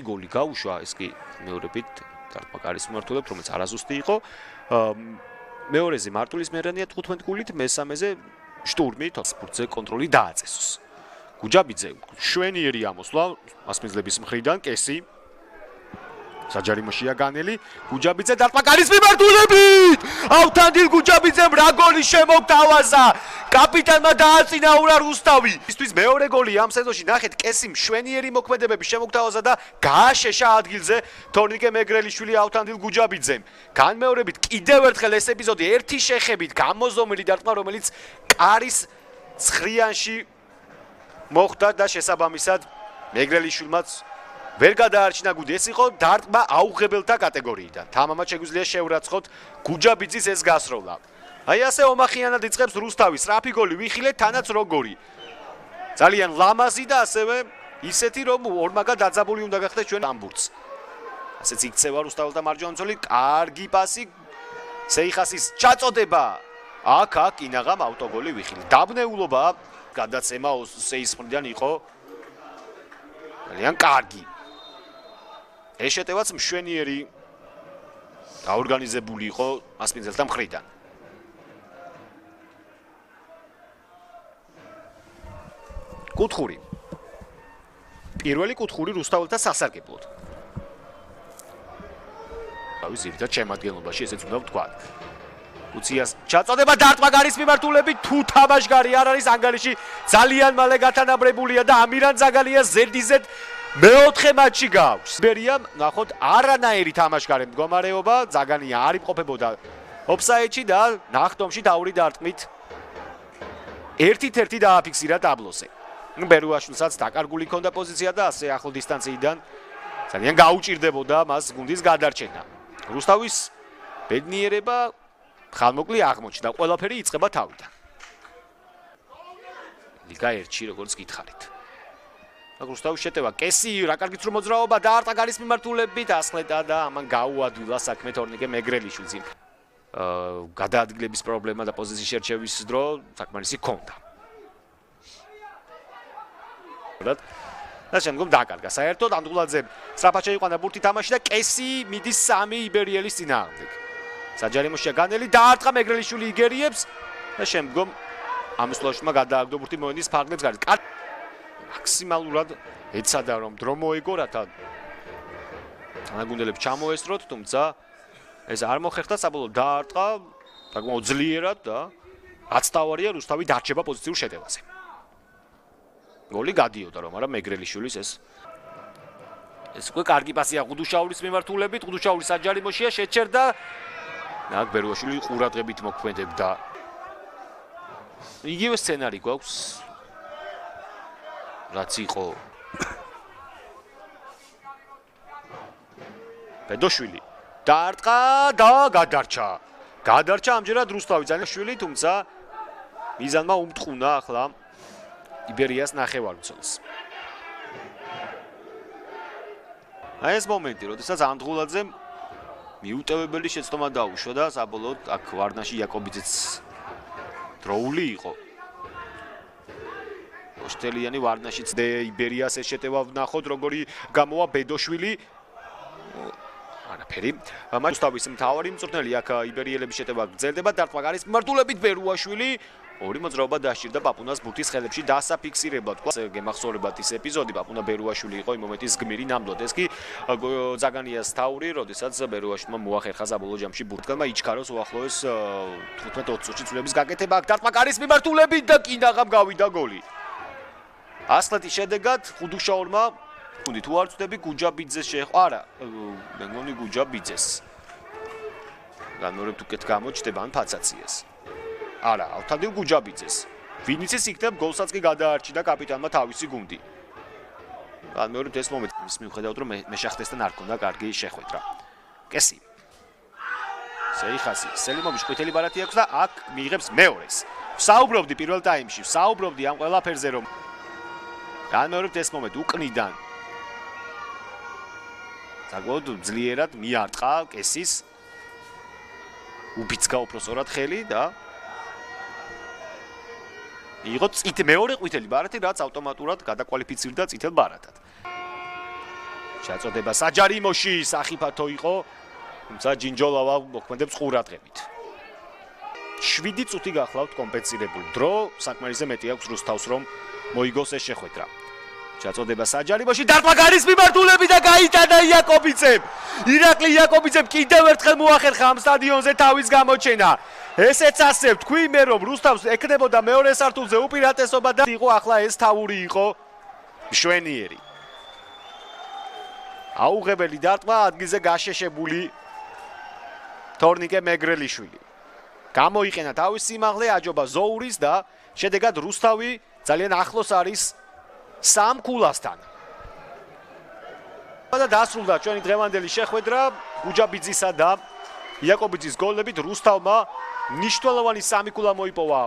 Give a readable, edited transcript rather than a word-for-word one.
გოლი გაუშვა, ეს კი მეორებით დარტყმა კარის მიმართულებით, რომელიც არაზუსტი იყო. მეორეზე მარტულის მერანია 15 გულით, მესამეზე შტურმი თოსპურტზე კონტროლი დააწესოს. გუჯაბიძე შვენიერი ამოსვლა მასპინძლების მხრიდან, კესი საჯარიმოშია განელი, გუჯაბიძე დარტყმა კარის მიმართულებით! ავთანდილ გუჯაბიძემ რა გოლი შემოგთავაზა! კაპიტანმა დააწინაურა რუსთავი. ისთვის მეორე გოლი ამ სეზონში ნახეთ, კესიმ შვენიერი მოქმედებები შემოგთავაზა და გააშეშა ადგილზე თორნიკე მეგრელიშვილი ავთანდილ გუჯაბიძემ. განმეორებით კიდევ ერთხელ ეს ეპიზოდი ერთი შეხებით გამოზომილი დარტყმა, რომელიც კარის ცხრიანში მოხდა და შესაბამისად მეგრელიშვილმაც ვერ გადაარჩინა გუნდი. ეს იყო დარტყმა აუღებელთა კატეგორიიდან. თამამად შეგვიძლია შევრაცხოთ გუჯაბიძის ეს გასროლა. აი ასე ომახიანად იწყებს რუსთავი, სწრაფი გოლი ვიხილეთ, თანაც როგორი. ძალიან ლამაზი და ასევე ისეთი, რომ ორმაგად დაძაბული უნდა გახდეს ჩვენ ამბურთს. ასეც იქცევა რუსთაველთა მარჯვენა მცველი, კარგი პასი სეიხასის ჩაწოდება. აქ ინაღამ ავტოგოლი ვიხილეთ. დაბნეულობა გადაცემა სეის მხრიდან იყო ძალიან კარგი. ეს შეტევაც მშვენიერი დაორგანიზებული იყო მასპინძელთა მხრიდან. კუთხური. პირველი კუთხური რუსთაველთა სასარგებლოდ. თავის ზირდა შემადგენლობაში ესეც უნდა ვთქვა. უციას ჩაწოდება დარტყმა გარის მიმართულებით, თუ თამაშგარი არ არის ანგარიში, ძალიან მალე გათანაბრებულია და ამირან ზაგალია ზედიზედ მეოთხე მატჩი გაქვს. ბერიამ ნახოთ არანაირი თამაშგარე მდგომარეობა, ზაგანია არ იმყოფებოდა ოფსაიდში და ნახტომში დაური დარტყმით ერთ-ერთი დააფიქსირა ტაბლოზე. ბერუაშვილსაც დაკარგული ჰქონდა პოზიცია და ასე ახლო დისტანციიდან ძალიან გაუჭირდებოდა მას გუნდის გადარჩენა. რუსთავის ბედნიერება ხალმოკლი აღმოჩნდა, ყველაფერი იწყება თავიდან. ლიგა 1-ში როგორც გითხარით. რუსთავის შეტევა, კესი, რა კარგიც რომ მოძრაობა დაარტყა გარის მიმართულებით, ასხლეტა და ამან გაუადვილა საქმე თორნიკე მეგრელიშვილს. გადაადგილების პრობლემა და პოზიციის შერჩევის დრო საკმარისი ჰქონდა. და შემდგომ დაკარგა. საერთოდ ანდღულაძემ სწრაფად შეიყვანა ბურთი თამაში და კესი მიდის 3 იბერიელის წინააღმდეგ. საჯარიმოშია განელი დაარტყა მეგრელიშვილი იგერიებს და შემდგომ ამისლაშმა გადააგდო ბურთი მოენის ფარგლებს გარეთ. მაქსიმალურად ეცადა რომ დრო მოეგო რათა თანაგუნდელებს ჩამოესწროთ, თუმცა ეს არ მოხერხდა, საბოლოოდ დაარტყა საკმაოდ ძლიერად და რაც თავარია რუსთავი დარჩება პოზიციურ შეტევაზე. გოლი გადიოდა რომ არა მეგრელიშვილის ეს უკვე კარგი პასია ყუდუშაურის მიმართულებით, ყუდუშაურის საჯარიმოშია შეჩერდა. აქ ბერუაშვილი ყურადღებით მოქმედებდა. იგივე სცენარი გვაქვს რაც იყო ბედოშვილი დაარტყა და გადარჩა. გადარჩა ამჯერად რუსთავი ძალიან თუმცა მიზანმა უმტყუნა ახლა იბერიას ნახევარმცველს. აი ეს მომენტი, როდესაც ანდღულაძემ მიუტევებელი შეცდომა დაუშვა და საბოლოოდ აქ ვარნაში იაკობიძეც დროული იყო. ოშტელიანი ვარნაშიც და იბერიას ეს შეტევა ვნახოთ, როგორი გამოვა ბედოშვილი. არაფერი. რუსთავის მთავარი მწვრთნელი აქ იბერიელების შეტევა გრძელდება, დარტყმა გარის მიმართულებით ბერუაშვილი ორი მოძრაობა დასჭირდა პაპუნას ბურთის ხელებში დასაფიქსირებლად. გემახსოვრებათ ის ეპიზოდი, პაპუნა ბერუაშვილი იყო იმ მომენტის გმირი ნამდვილად. ეს კი ზაგანიას თავი, როდესაც ბერუაშვილმა მოახერხა საბოლოო ჯამში ბურთგანმა იჩქაროს უახლოეს 15-20 წუთში ცვლილების გაკეთება. აქ დარტყმა გარის მიმართულებით და კინაღამ გავიდა გოლი. ასლეთის შედეგად ყუდუშაურმა გუნდი თუ არ ვწდები გუჯაბიძეს შეეხო. არა, მე მგონი გუჯაბიძეს. განმეორებთ უკეთ გამოჩნდება ან ფაცაციას. არა, ავთანდილ გუჯაბიძეს. ვინიცის იქნებ გოლსაც კი გადაარჩინა კაპიტანმა თავისი გუნდი. განმეორებთ ეს მომენტი, ის მიუხედავად რომ მეშახტესთან არ ქონდა კარგი შეხვედრა. კესი. სეიხასი, სელიმოვის ყვითელი ბარათი აქვს და აქ მიიღებს მეორეს. ვსაუბრობდი პირველ ტაიმში, ვსაუბრობდი ამ ყველაფერზე რომ განმეორებთ ეს მომენტი უკნიდან. საკმაოდ ძლიერად მიარტყა კესის. უბიცგა უпроსორად ხელი და იყო მეორე ყვითელი ბარათი, რაც ავტომატურად გადაკვალიფიცირდა წითელ ბარათად. ჩაწოდება საჯარიმოში სახიფათო იყო, თუმცა ჯინჯოლავა მოქმედებს ყურადღებით. 7 წუთი გახლავთ კომპენსირებული დრო, საკმარისზე მეტი აქვს რუსთავს რომ მოიგოს ეს შეხვედრა. ჩაწოდება საჯარიმოში, დარტყმა გარის მიმართულები და გაიტანა იაკობიძემ. ირაკლი იაკობიძემ კიდევ ერთხელ მოახერხა ამ სტადიონზე თავის გამოჩენა. ესეც ასე ვთქვი მე რომ რუსთავს ეკნებოდა მეორე სართულზე უპირატესობა და იყო ახლა ეს თავური იყო მშვენიერი. აუღებელი დარტყმა ადგილზე გაშეშებული თორნიკე მეგრელიშვილი. გამოიყენა თავის სიმაღლე აჯობა ზოურის და შედეგად რუსთავი ძალიან ახლოს არის სამ ქულასთან. და დასრულდა ჩვენი დღევანდელი შეხვედრა გუჯაბიძისა და იაკობიძის გოლებით რუსთავმა მნიშვნელოვანი სამი ქულა მოიპოვა